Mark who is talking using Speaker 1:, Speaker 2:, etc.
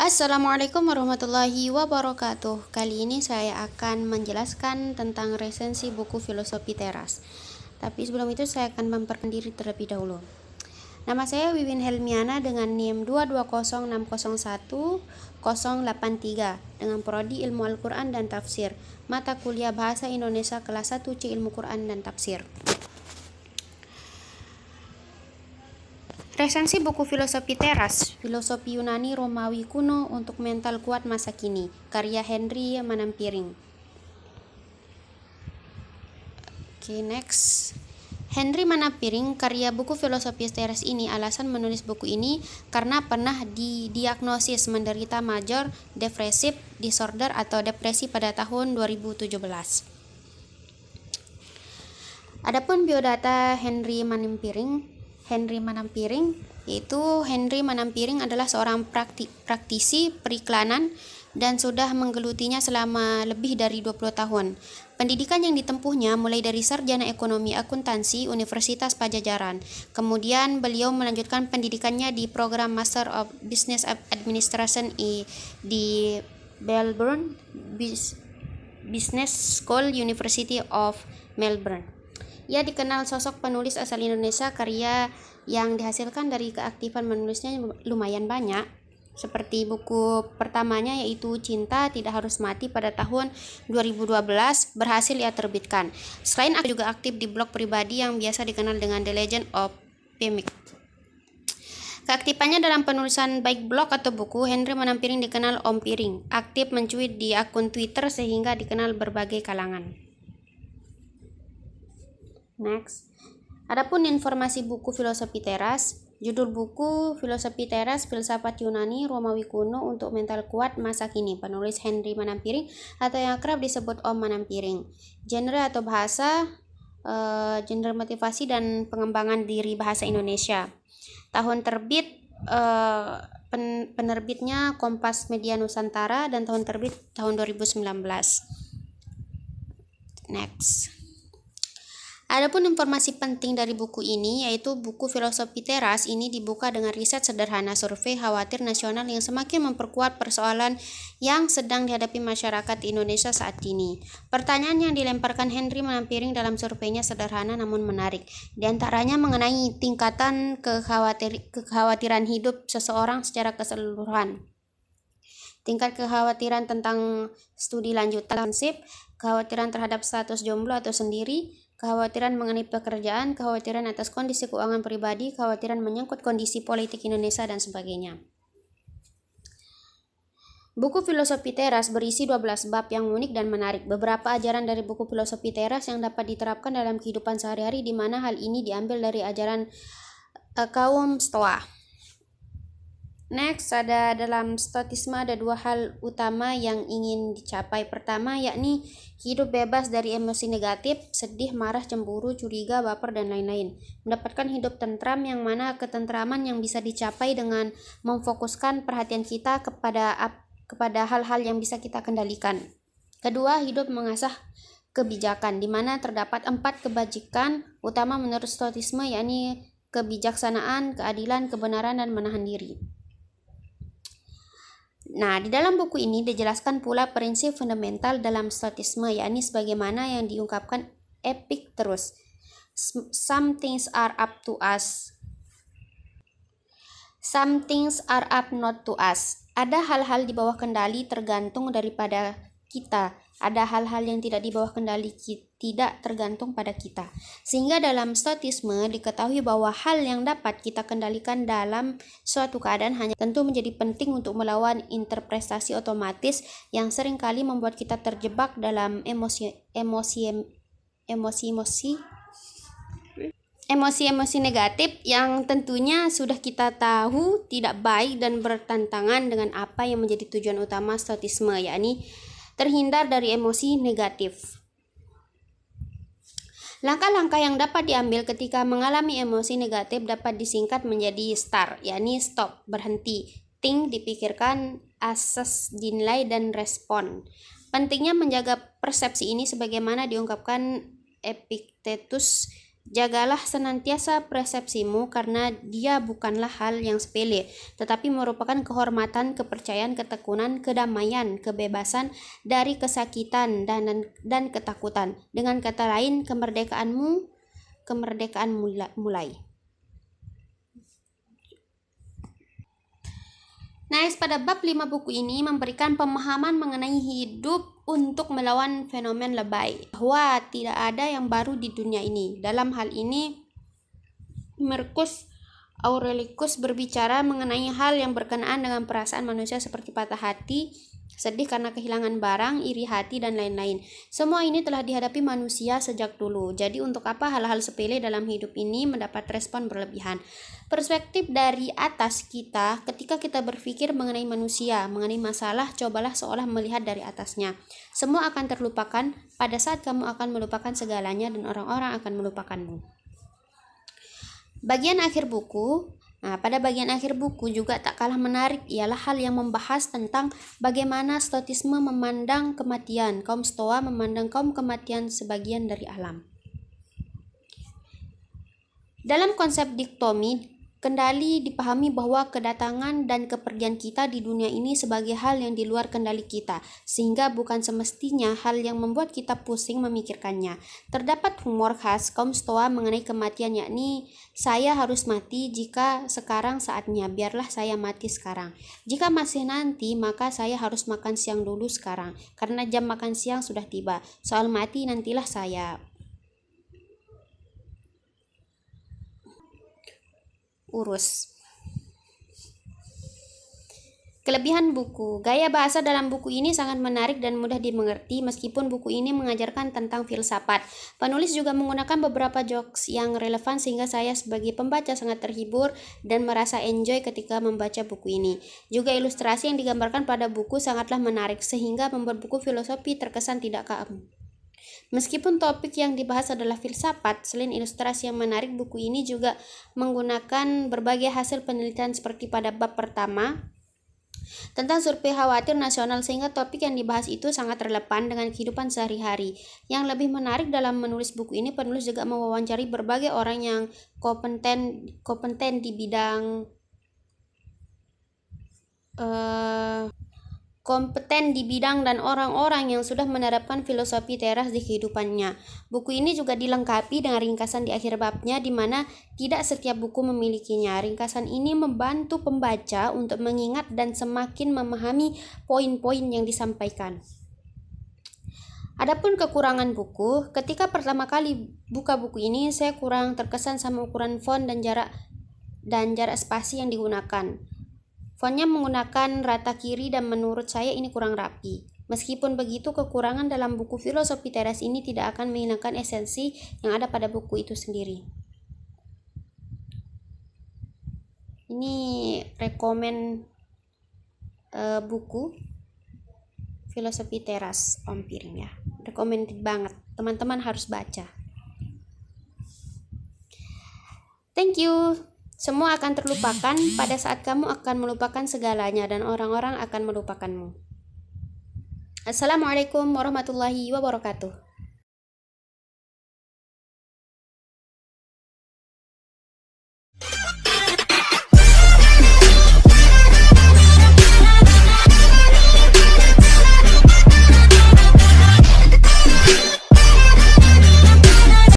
Speaker 1: Assalamualaikum warahmatullahi wabarakatuh. Kali ini saya akan menjelaskan tentang resensi buku Filosofi Teras. Tapi sebelum itu saya akan memperkenalkan diri terlebih dahulu. Nama saya Wiwin Helmiana dengan NIM 220601083 dengan prodi Ilmu Al-Quran dan Tafsir, mata kuliah Bahasa Indonesia kelas 1 C Ilmu Quran dan Tafsir. Resensi buku Filosofi Teras, Filosofi Yunani Romawi Kuno untuk Mental Kuat Masa Kini, karya Henry Manampiring. Next. Henry Manampiring, karya buku Filosofi Teras ini, alasan menulis buku ini karena pernah didiagnosis menderita major depressive disorder atau depresi pada tahun 2017. Adapun biodata Henry Manampiring yaitu Henry Manampiring adalah seorang praktisi periklanan dan sudah menggelutinya selama lebih dari 20 tahun. Pendidikan yang ditempuhnya mulai dari sarjana ekonomi akuntansi Universitas Pajajaran. Kemudian beliau melanjutkan pendidikannya di program Master of Business Administration di Melbourne Business School, University of Melbourne. Ia dikenal sosok penulis asal Indonesia. Karya yang dihasilkan dari keaktifan menulisnya lumayan banyak, seperti buku pertamanya yaitu Cinta Tidak Harus Mati pada tahun 2012 berhasil ia terbitkan. Selain itu juga aktif di blog pribadi yang biasa dikenal dengan The Legend of Pemic. Keaktifannya dalam penulisan baik blog atau buku, Henry Manampiring dikenal Om Piring. Aktif mencuit di akun Twitter sehingga dikenal berbagai kalangan. Next. Adapun informasi buku Filosofi Teras, judul buku Filosofi Teras, Filsafat Yunani Romawi Kuno untuk Mental Kuat Masa Kini, penulis Henry Manampiring atau yang akrab disebut Om Manampiring. Genre atau bahasa, genre motivasi dan pengembangan diri bahasa Indonesia. Tahun terbit, penerbitnya Kompas Media Nusantara, dan tahun terbit tahun 2019. Next. Adapun informasi penting dari buku ini yaitu buku Filosofi Teras ini dibuka dengan riset sederhana survei khawatir nasional yang semakin memperkuat persoalan yang sedang dihadapi masyarakat Indonesia saat ini. Pertanyaan yang dilemparkan Henry Manampiring dalam surveinya sederhana namun menarik. Di antaranya mengenai tingkatan kekhawatiran hidup seseorang secara keseluruhan. Tingkat kekhawatiran tentang studi lanjutan, kekhawatiran terhadap status jomblo atau sendiri, kekhawatiran mengenai pekerjaan, kekhawatiran atas kondisi keuangan pribadi, kekhawatiran menyangkut kondisi politik Indonesia, dan sebagainya. Buku Filosofi Teras berisi 12 bab yang unik dan menarik. Beberapa ajaran dari buku Filosofi Teras yang dapat diterapkan dalam kehidupan sehari-hari, di mana hal ini diambil dari ajaran kaum Stoa. Next, dalam stoicisme ada dua hal utama yang ingin dicapai. Pertama, yakni hidup bebas dari emosi negatif, sedih, marah, cemburu, curiga, baper, dan lain-lain. Mendapatkan hidup tentram, yang mana ketentraman yang bisa dicapai dengan memfokuskan perhatian kita kepada hal-hal yang bisa kita kendalikan. Kedua, hidup mengasah kebijakan, di mana terdapat 4 kebajikan utama menurut stoicisme, yakni kebijaksanaan, keadilan, kebenaran, dan menahan diri. Nah, di dalam buku ini dijelaskan pula prinsip fundamental dalam stoicisme, yakni sebagaimana yang diungkapkan Epictetus. Some things are up to us. Some things are up not to us. Ada hal-hal di bawah kendali tergantung daripada kita. Ada hal-hal yang tidak di bawah kendali tidak tergantung pada kita. Sehingga dalam stoicisme diketahui bahwa hal yang dapat kita kendalikan dalam suatu keadaan hanya tentu menjadi penting untuk melawan interpretasi otomatis yang seringkali membuat kita terjebak dalam emosi negatif yang tentunya sudah kita tahu tidak baik dan bertentangan dengan apa yang menjadi tujuan utama stoicisme, yakni terhindar dari emosi negatif. Langkah-langkah yang dapat diambil ketika mengalami emosi negatif dapat disingkat menjadi STAR, yakni stop, berhenti, think, dipikirkan, assess, dinilai, dan respon. Pentingnya menjaga persepsi ini sebagaimana diungkapkan Epictetus Jagalah senantiasa persepsimu karena dia bukanlah hal yang sepele, tetapi merupakan kehormatan, kepercayaan, ketekunan, kedamaian, kebebasan dari kesakitan dan ketakutan. Dengan kata lain, kemerdekaan mulai. Next, pada bab 5 buku ini memberikan pemahaman mengenai hidup untuk melawan fenomen lebay, bahwa tidak ada yang baru di dunia ini. Dalam hal ini, Marcus Aurelius berbicara mengenai hal yang berkenaan dengan perasaan manusia seperti patah hati, sedih karena kehilangan barang, iri hati, dan lain-lain. Semua ini telah dihadapi manusia sejak dulu. Jadi untuk apa hal-hal sepele dalam hidup ini mendapat respon berlebihan? Perspektif dari atas kita, ketika kita berpikir mengenai manusia, mengenai masalah, cobalah seolah melihat dari atasnya. Semua akan terlupakan pada saat kamu akan melupakan segalanya dan orang-orang akan melupakanmu. Bagian akhir buku, pada bagian akhir buku juga tak kalah menarik ialah hal yang membahas tentang bagaimana Stoicisme memandang kematian. Kaum Stoa memandang kematian sebagian dari alam. Dalam konsep diktomi, kendali dipahami bahwa kedatangan dan kepergian kita di dunia ini sebagai hal yang di luar kendali kita, sehingga bukan semestinya hal yang membuat kita pusing memikirkannya. Terdapat humor khas kaum Stoa mengenai kematian, yakni saya harus mati jika sekarang saatnya, biarlah saya mati sekarang. Jika masih nanti, maka saya harus makan siang dulu sekarang, karena jam makan siang sudah tiba. Soal mati nantilah saya urus. Kelebihan buku. Gaya bahasa dalam buku ini sangat menarik dan mudah dimengerti meskipun buku ini mengajarkan tentang filsafat. Penulis juga menggunakan beberapa jokes yang relevan sehingga saya sebagai pembaca sangat terhibur dan merasa enjoy ketika membaca buku ini. Juga ilustrasi yang digambarkan pada buku sangatlah menarik sehingga membuat buku filosofi terkesan tidak kaku. Meskipun topik yang dibahas adalah filsafat, selain ilustrasi yang menarik, buku ini juga menggunakan berbagai hasil penelitian seperti pada bab pertama tentang survei khawatir nasional, sehingga topik yang dibahas itu sangat relevan dengan kehidupan sehari-hari. Yang lebih menarik dalam menulis buku ini, penulis juga mewawancari berbagai orang yang kompeten di bidang dan orang-orang yang sudah menerapkan filosofi teras di kehidupannya. Buku ini juga dilengkapi dengan ringkasan di akhir babnya, di mana tidak setiap buku memilikinya. Ringkasan ini membantu pembaca untuk mengingat dan semakin memahami poin-poin yang disampaikan. Adapun kekurangan buku, ketika pertama kali buka buku ini, saya kurang terkesan sama ukuran font dan jarak spasi yang digunakan. Fontnya menggunakan rata kiri dan menurut saya ini kurang rapi. Meskipun begitu, kekurangan dalam buku filosofi teras ini tidak akan menghilangkan esensi yang ada pada buku itu sendiri. Ini rekomen buku filosofi teras Om Piring ya. Recommended banget. Teman-teman harus baca. Thank you. Semua akan terlupakan pada saat kamu akan melupakan segalanya dan orang-orang akan melupakanmu. Assalamualaikum warahmatullahi wabarakatuh.